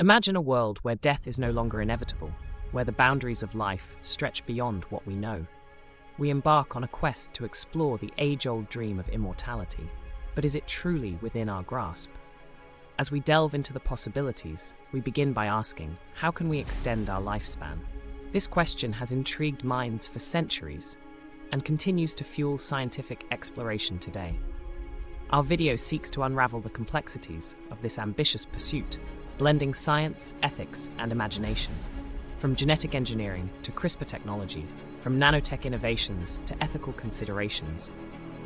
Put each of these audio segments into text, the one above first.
Imagine a world where death is no longer inevitable, where the boundaries of life stretch beyond what we know. We embark on a quest to explore the age-old dream of immortality, but is it truly within our grasp? As we delve into the possibilities, we begin by asking, how can we extend our lifespan? This question has intrigued minds for centuries and continues to fuel scientific exploration today. Our video seeks to unravel the complexities of this ambitious pursuit, blending science, ethics, and imagination. From genetic engineering to CRISPR technology, from nanotech innovations to ethical considerations,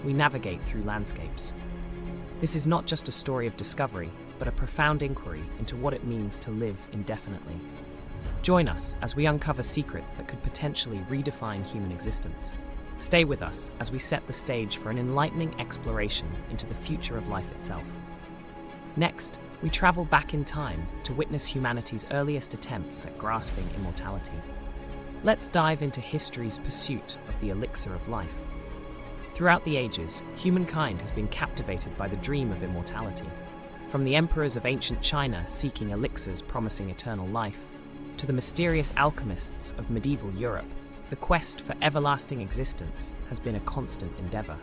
we navigate through landscapes. This is not just a story of discovery, but a profound inquiry into what it means to live indefinitely. Join us as we uncover secrets that could potentially redefine human existence. Stay with us as we set the stage for an enlightening exploration into the future of life itself. Next, we travel back in time to witness humanity's earliest attempts at grasping immortality. Let's dive into history's pursuit of the elixir of life. Throughout the ages, humankind has been captivated by the dream of immortality. From the emperors of ancient China seeking elixirs promising eternal life, to the mysterious alchemists of medieval Europe, the quest for everlasting existence has been a constant endeavor.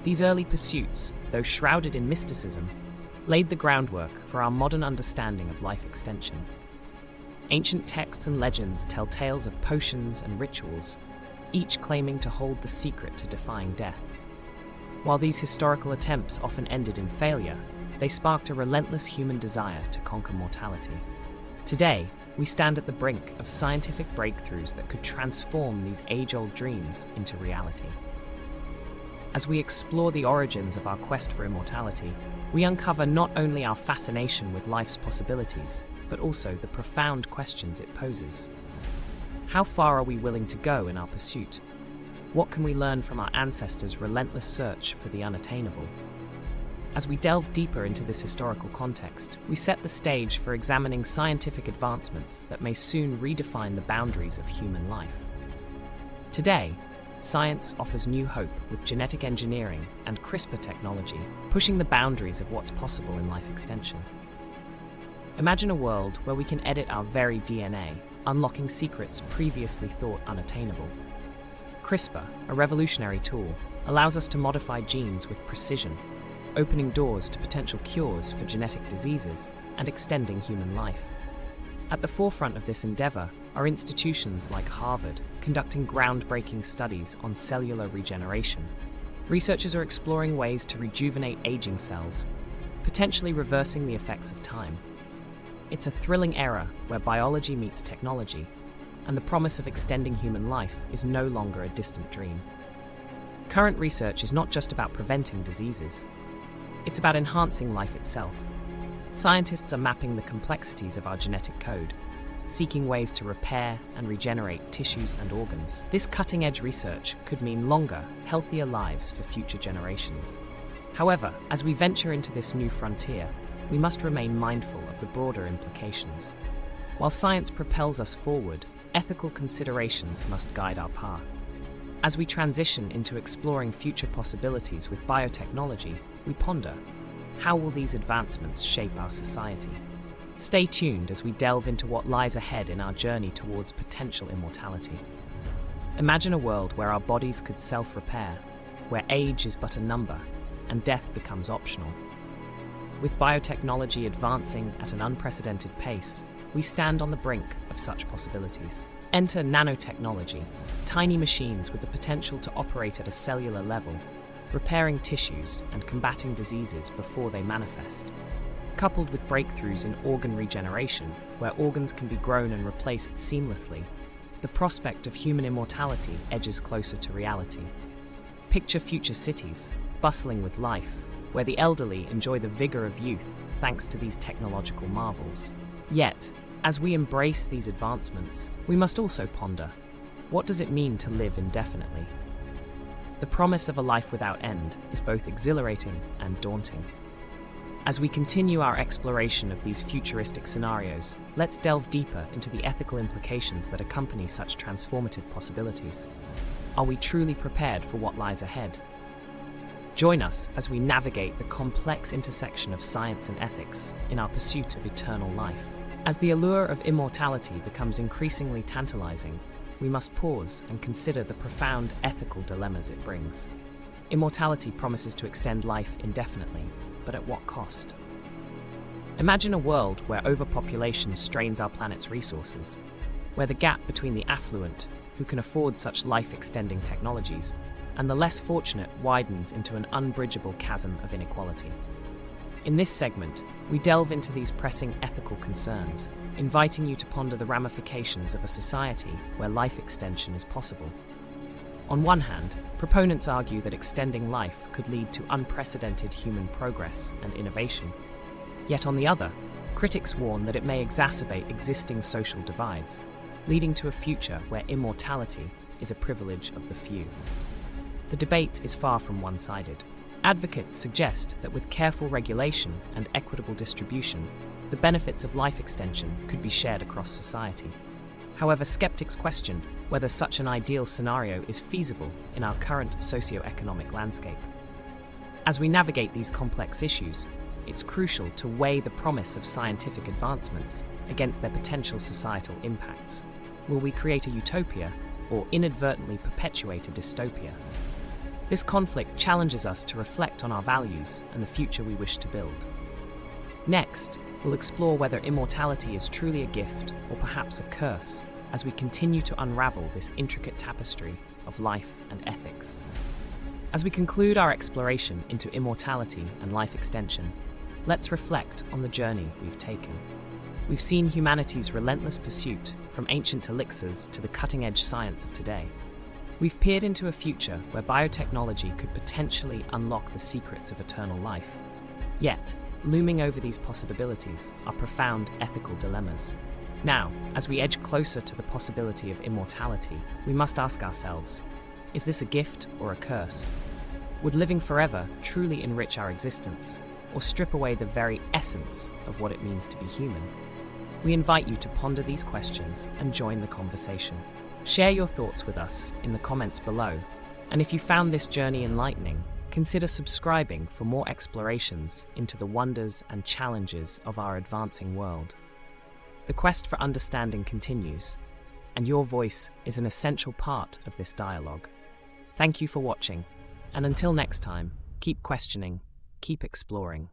These early pursuits, though shrouded in mysticism, laid the groundwork for our modern understanding of life extension. Ancient texts and legends tell tales of potions and rituals, each claiming to hold the secret to defying death. While these historical attempts often ended in failure, they sparked a relentless human desire to conquer mortality. Today, we stand at the brink of scientific breakthroughs that could transform these age-old dreams into reality. As we explore the origins of our quest for immortality, we uncover not only our fascination with life's possibilities, but also the profound questions it poses. How far are we willing to go in our pursuit? What can we learn from our ancestors' relentless search for the unattainable? As we delve deeper into this historical context, we set the stage for examining scientific advancements that may soon redefine the boundaries of human life. Today, science offers new hope with genetic engineering and CRISPR technology, pushing the boundaries of what's possible in life extension. Imagine a world where we can edit our very DNA, unlocking secrets previously thought unattainable. CRISPR, a revolutionary tool, allows us to modify genes with precision, opening doors to potential cures for genetic diseases and extending human life. At the forefront of this endeavor are institutions like Harvard, conducting groundbreaking studies on cellular regeneration. Researchers are exploring ways to rejuvenate aging cells, potentially reversing the effects of time. It's a thrilling era where biology meets technology, and the promise of extending human life is no longer a distant dream. Current research is not just about preventing diseases. It's about enhancing life itself. Scientists are mapping the complexities of our genetic code, seeking ways to repair and regenerate tissues and organs. This cutting-edge research could mean longer, healthier lives for future generations. However, as we venture into this new frontier, we must remain mindful of the broader implications. While science propels us forward, ethical considerations must guide our path. As we transition into exploring future possibilities with biotechnology, we ponder, how will these advancements shape our society? Stay tuned as we delve into what lies ahead in our journey towards potential immortality. Imagine a world where our bodies could self-repair, where age is but a number, and death becomes optional. With biotechnology advancing at an unprecedented pace, we stand on the brink of such possibilities. Enter nanotechnology, tiny machines with the potential to operate at a cellular level, repairing tissues and combating diseases before they manifest. Coupled with breakthroughs in organ regeneration, where organs can be grown and replaced seamlessly, the prospect of human immortality edges closer to reality. Picture future cities, bustling with life, where the elderly enjoy the vigor of youth thanks to these technological marvels. Yet, as we embrace these advancements, we must also ponder, what does it mean to live indefinitely? The promise of a life without end is both exhilarating and daunting. As we continue our exploration of these futuristic scenarios, let's delve deeper into the ethical implications that accompany such transformative possibilities. Are we truly prepared for what lies ahead? Join us as we navigate the complex intersection of science and ethics in our pursuit of eternal life. As the allure of immortality becomes increasingly tantalizing, we must pause and consider the profound ethical dilemmas it brings. Immortality promises to extend life indefinitely, but at what cost? Imagine a world where overpopulation strains our planet's resources, where the gap between the affluent, who can afford such life-extending technologies, and the less fortunate widens into an unbridgeable chasm of inequality. In this segment, we delve into these pressing ethical concerns, inviting you to ponder the ramifications of a society where life extension is possible. On one hand, proponents argue that extending life could lead to unprecedented human progress and innovation. Yet on the other, critics warn that it may exacerbate existing social divides, leading to a future where immortality is a privilege of the few. The debate is far from one-sided. Advocates suggest that with careful regulation and equitable distribution, the benefits of life extension could be shared across society. However, skeptics question whether such an ideal scenario is feasible in our current socio-economic landscape. As we navigate these complex issues, it's crucial to weigh the promise of scientific advancements against their potential societal impacts. Will we create a utopia or inadvertently perpetuate a dystopia? This conflict challenges us to reflect on our values and the future we wish to build. Next, we'll explore whether immortality is truly a gift or perhaps a curse as we continue to unravel this intricate tapestry of life and ethics. As we conclude our exploration into immortality and life extension, let's reflect on the journey we've taken. We've seen humanity's relentless pursuit from ancient elixirs to the cutting-edge science of today. We've peered into a future where biotechnology could potentially unlock the secrets of eternal life. Yet, looming over these possibilities are profound ethical dilemmas. Now, as we edge closer to the possibility of immortality, we must ask ourselves, is this a gift or a curse? Would living forever truly enrich our existence, or strip away the very essence of what it means to be human? We invite you to ponder these questions and join the conversation. Share your thoughts with us in the comments below, and if you found this journey enlightening, consider subscribing for more explorations into the wonders and challenges of our advancing world. The quest for understanding continues, and your voice is an essential part of this dialogue. Thank you for watching, and until next time, keep questioning, keep exploring.